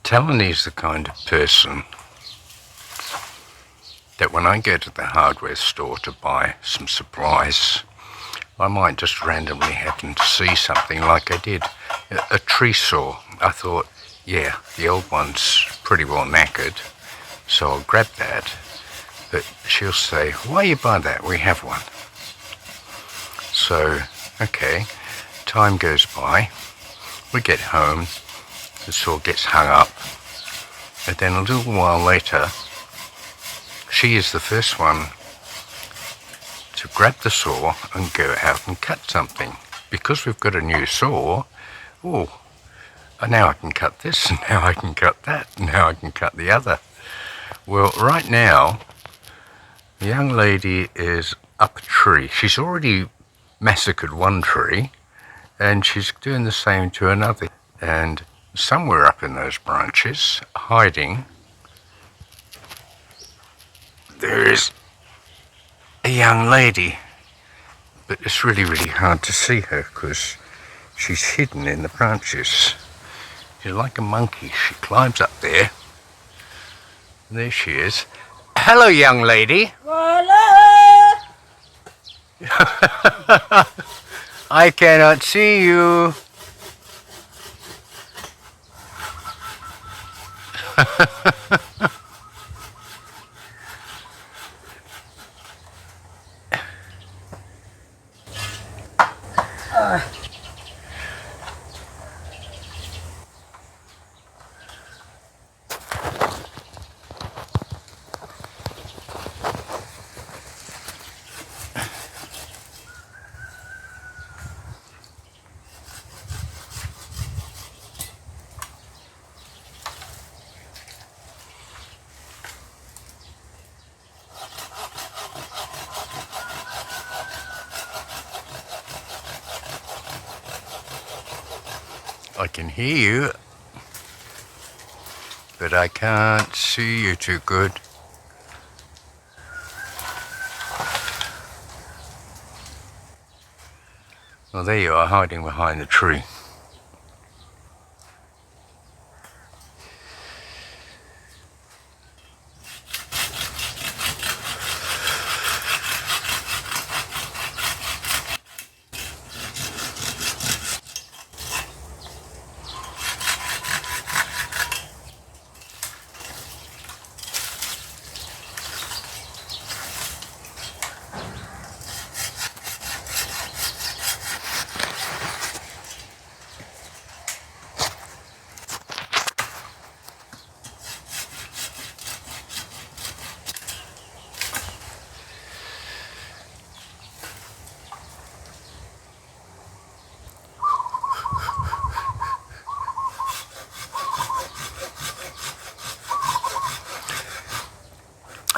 Thalinee's the kind of person that when I go to the hardware store to buy some supplies, I might just randomly happen to see something like I did. A tree saw. I thought, yeah, the old one's pretty well knackered, so I'll grab that. But she'll say, why you buy that? We have one. So, okay, time goes by. We get home, the saw gets hung up, and then a little while later, she is the first one to grab the saw and go out and cut something. Because we've got a new saw, oh, now I can cut this, and now I can cut that, and now I can cut the other. Well, right now, the young lady is up a tree. She's already massacred one tree, and she's doing the same to another. And somewhere up in those branches, hiding, there is a young lady. But it's really, really hard to see her because she's hidden in the branches. She's like a monkey. She climbs up there. And there she is. Hello, young lady. Hello. I cannot see you. I can hear you, but I can't see you too good. Well, there you are, hiding behind the tree.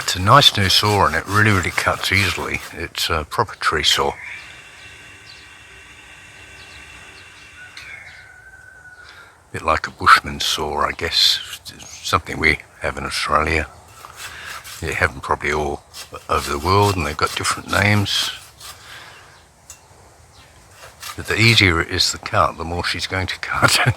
It's a nice new saw and it really, really cuts easily. It's a proper tree saw. A bit like a bushman's saw, I guess. Something we have in Australia. They have them probably all over the world and they've got different names. But the easier it is to cut, the more she's going to cut.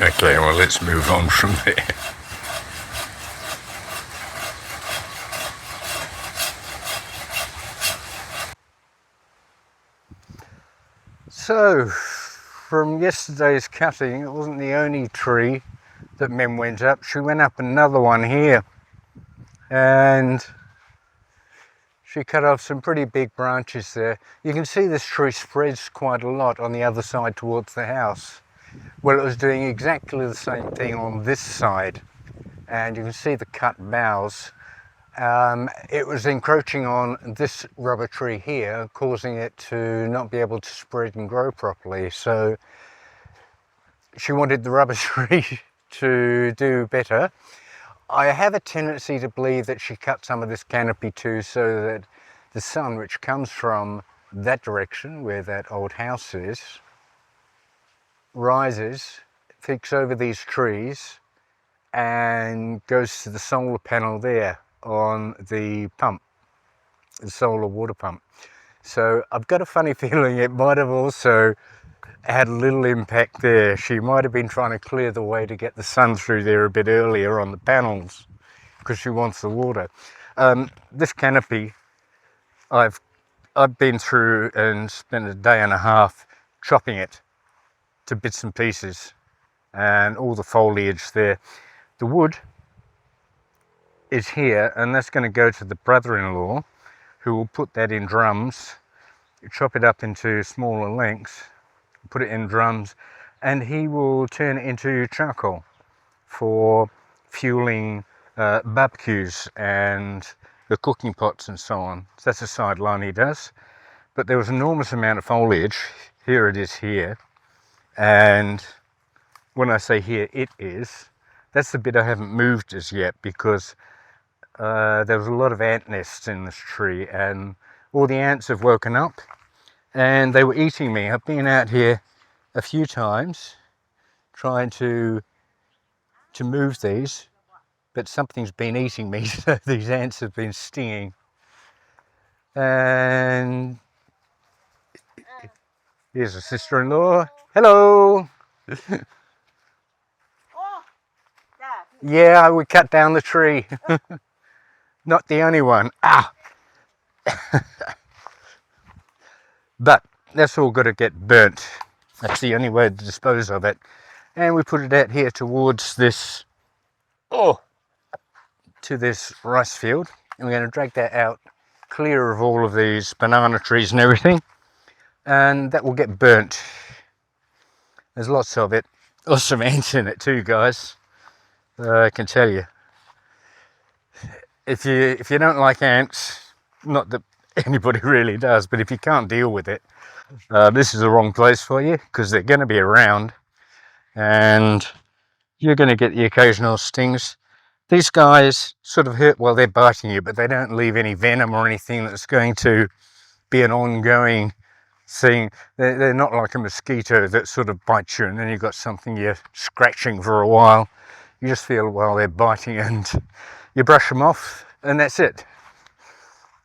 Okay, well, let's move on from there. So, from yesterday's cutting, it wasn't the only tree that Mem went up. She went up another one here, and she cut off some pretty big branches there. You can see this tree spreads quite a lot on the other side towards the house. Well, it was doing exactly the same thing on this side, and you can see the cut boughs. It was encroaching on this rubber tree here, causing it to not be able to spread and grow properly. So she wanted the rubber tree to do better. I have a tendency to believe that she cut some of this canopy too, so that the sun, which comes from that direction where that old house is, rises, peeks over these trees and goes to the solar panel there on the pump, the solar water pump. So I've got a funny feeling it might have also had a little impact there. She might have been trying to clear the way to get the sun through there a bit earlier on the panels because she wants the water. This canopy, I've been through and spent a day and a half chopping it to bits and pieces, and all the foliage there. The wood is here, and that's going to go to the brother-in-law, who will put that in drums, chop it up into smaller lengths, put it in drums, and he will turn it into charcoal for fueling barbecues and the cooking pots and so on. So that's a sideline he does. But there was an enormous amount of foliage. Here it is here. And when I say here it is, that's the bit I haven't moved as yet, because there was a lot of ant nests in this tree, and all the ants have woken up and they were eating me. I've been out here a few times trying to move these, but something's been eating me, so these ants have been stinging. And here's a sister-in-law. Hello. Yeah, we cut down the tree. Not the only one. Ah. But that's all got to get burnt. That's the only way to dispose of it. And we put it out here towards this, to this rice field. And we're going to drag that out clear of all of these banana trees and everything. And that will get burnt. There's lots of it. Lots of ants in it too, guys. I can tell you. If you don't like ants, not that anybody really does, but if you can't deal with it, this is the wrong place for you, because they're going to be around and you're going to get the occasional stings. These guys sort of hurt while they're biting you, but they don't leave any venom or anything that's going to be an ongoing thing. They're not like a mosquito that sort of bites you and then you've got something you're scratching for a while. You just feel while they're biting and you brush them off and that's it.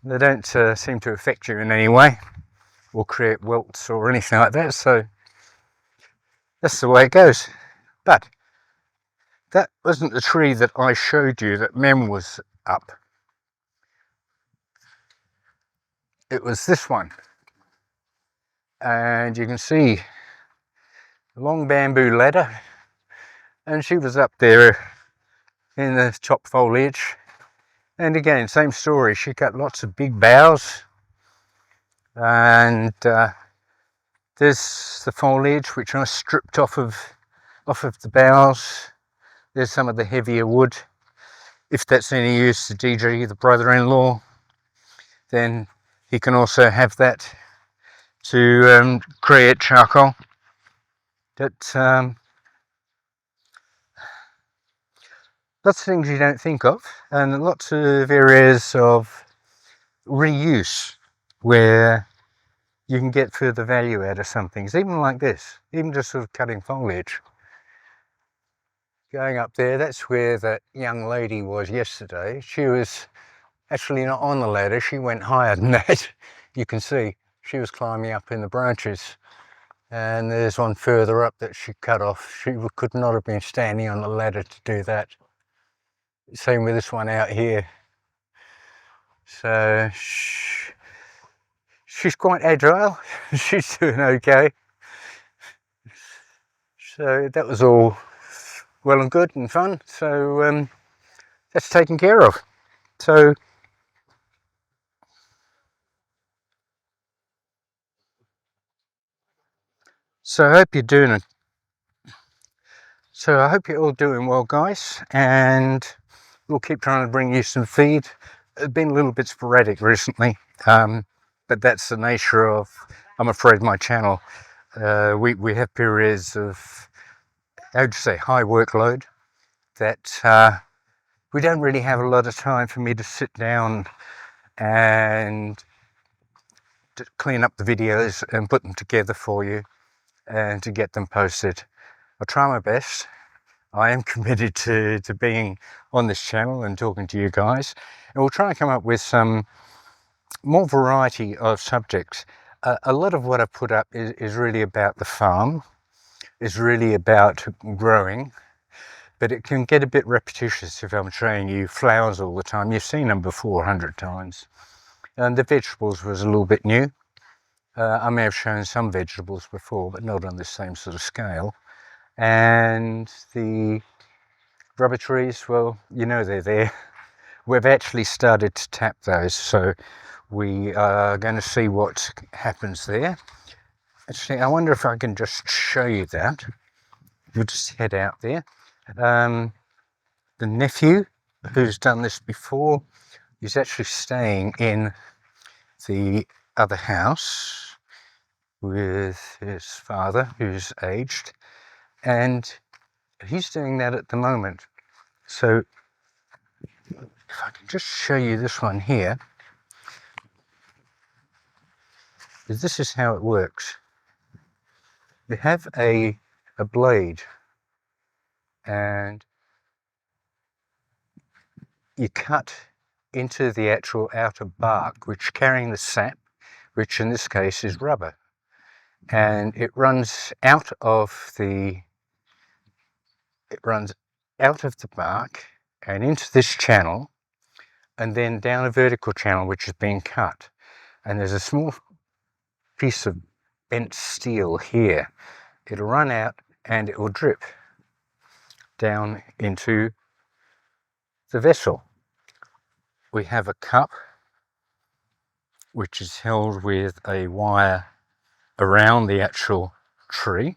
They don't seem to affect you in any way or create welts or anything like that, so that's the way it goes. But that wasn't the tree that I showed you that Mem was up. It was this one. And you can see a long bamboo ladder, and she was up there in the top foliage. And again, same story, she cut lots of big boughs, and there's the foliage which I stripped off of the boughs. There's some of the heavier wood. If that's any use to DJ, the brother-in-law, then he can also have that to create charcoal. But lots of things you don't think of, and lots of areas of reuse where you can get further value out of some things, even like this, even just sort of cutting foliage. Going up there, that's where that young lady was yesterday. She was actually not on the ladder, she went higher than that. You can see she was climbing up in the branches, and there's one further up that she cut off. She could not have been standing on the ladder to do that. Same with this one out here. So she's quite agile. She's doing okay. So that was all well and good and fun. So that's taken care of. So I hope you're doing it. So I hope you're all doing well, guys, and we'll keep trying to bring you some feed. It's been a little bit sporadic recently, but that's the nature of, I'm afraid, my channel. We have periods of, how would you say, high workload, that we don't really have a lot of time for me to sit down and to clean up the videos and put them together for you and to get them posted. I'll try my best. I am committed to being on this channel and talking to you guys, and we'll try and come up with some more variety of subjects. A lot of what I put up is really about the farm, is really about growing, but it can get a bit repetitious if I'm showing you flowers all the time. You've seen them before 100 times. And the vegetables was a little bit new. I may have shown some vegetables before, but not on the same sort of scale. And the rubber trees, well, you know they're there. We've actually started to tap those, so we are going to see what happens there. Actually, I wonder if I can just show you that. We'll just head out there. The nephew, who's done this before, is actually staying in the other house with his father, who's aged, and he's doing that at the moment. So if I can just show you this one here, this is how it works. You have a blade, and you cut into the actual outer bark, which barring the sap, which in this case is rubber, and it runs out of the bark and into this channel, and then down a vertical channel which is being cut, and there's a small piece of bent steel here. It'll run out and it will drip down into the vessel. We have a cup which is held with a wire around the actual tree,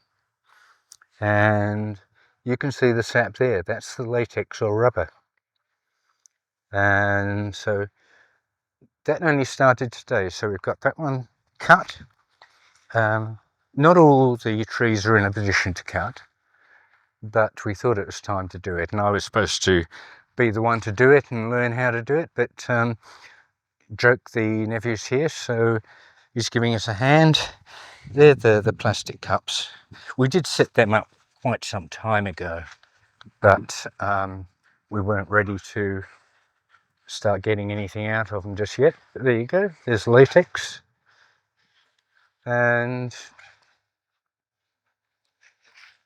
and you can see the sap there. That's the latex or rubber. And so that only started today, so we've got that one cut. Not all the trees are in a position to cut, but we thought it was time to do it, and I was supposed to be the one to do it and learn how to do it, but Joke, the nephew's here, so he's giving us a hand. They're the plastic cups. We did set them up quite some time ago, but we weren't ready to start getting anything out of them just yet. But there you go, there's latex, and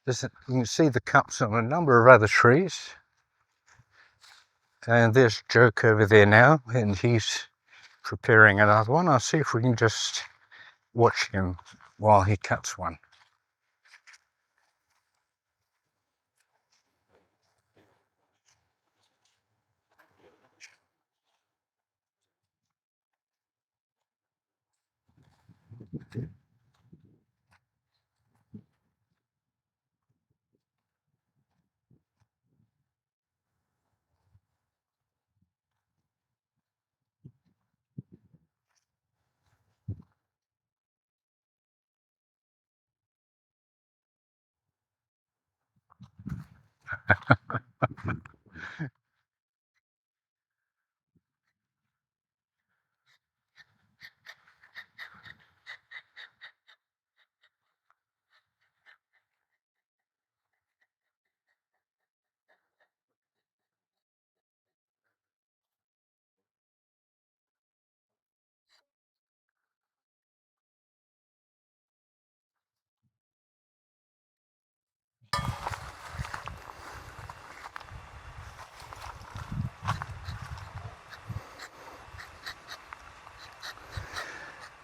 you can see the cups on a number of other trees. And there's Joke over there now, and he's preparing another one. I'll see if we can just watch him while he cuts one.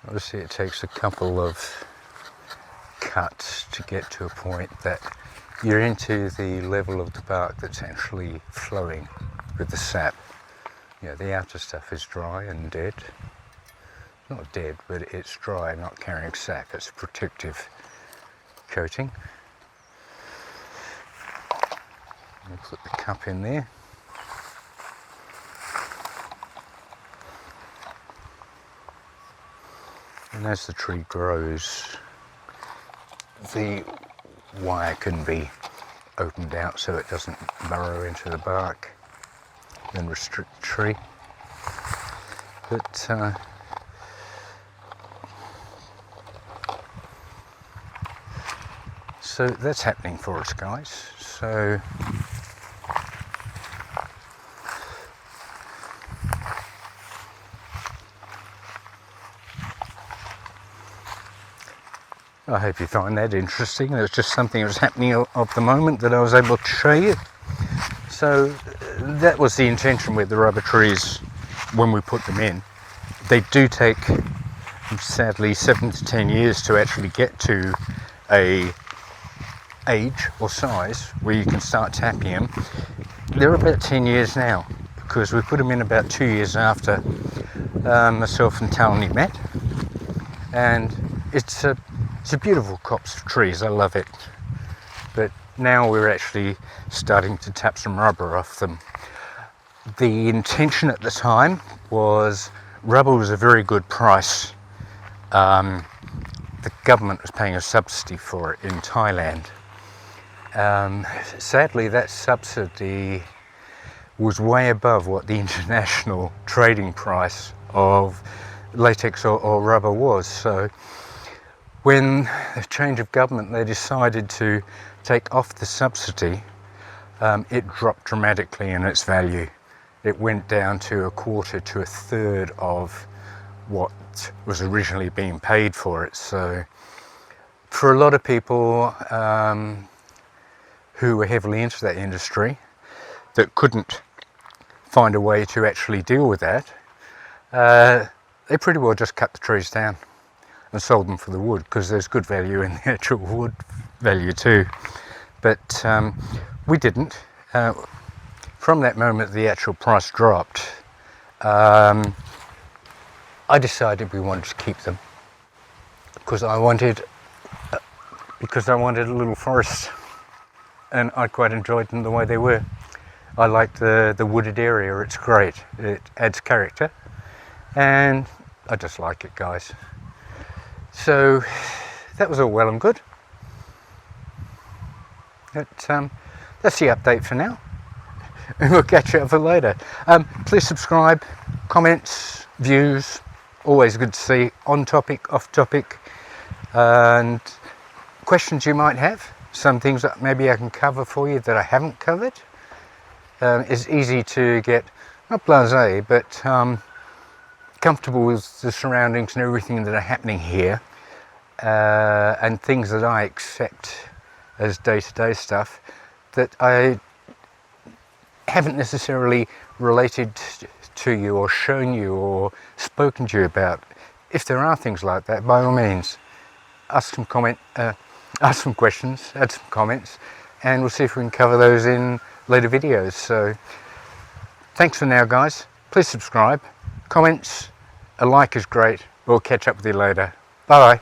Obviously it takes a couple of cuts to get to a point that you're into the level of the bark that's actually flowing with the sap. You know, the outer stuff is dry and dead. Not dead, but it's dry, not carrying sap. It's a protective coating. We'll put the cup in there. And as the tree grows, the wire can be opened out so it doesn't burrow into the bark and restrict the tree. But so that's happening for us, guys. So I hope you find that interesting. It's just something that was happening of the moment that I was able to show you. So that was the intention with the rubber trees when we put them in. They do take, sadly, 7 to 10 years to actually get to a age or size where you can start tapping them. They're about 10 years now because we put them in about 2 years after myself and Thalinee met, and it's a beautiful copse of trees. I love it. But now we're actually starting to tap some rubber off them. The intention at the time was rubber was a very good price. The government was paying a subsidy for it in Thailand. Sadly, that subsidy was way above what the international trading price of latex or rubber was. So when the change of government, they decided to take off the subsidy, it dropped dramatically in its value. It went down to a quarter to a third of what was originally being paid for it. So for a lot of people who were heavily into that industry that couldn't find a way to actually deal with that, they pretty well just cut the trees down and sold them for the wood, because there's good value in the actual wood value too. But we didn't. From that moment the actual price dropped. I decided we wanted to keep them because I wanted a little forest, and I quite enjoyed them the way they were. I like the wooded area. It's great. It adds character, and I just like it, guys. So that was all well and good. That's the update for now, and we'll catch you up for later. Please subscribe, comments, views, always good to see, on topic, off topic, and questions you might have. Some things that maybe I can cover for you that I haven't covered. It's easy to get, not blasé, but comfortable with the surroundings and everything that are happening here, and things that I accept as day-to-day stuff that I haven't necessarily related to you or shown you or spoken to you about. If there are things like that, by all means, ask some questions, add some comments, and we'll see if we can cover those in later videos. So thanks for now, guys. Please subscribe, comments, a like is great. We'll catch up with you later. Bye bye.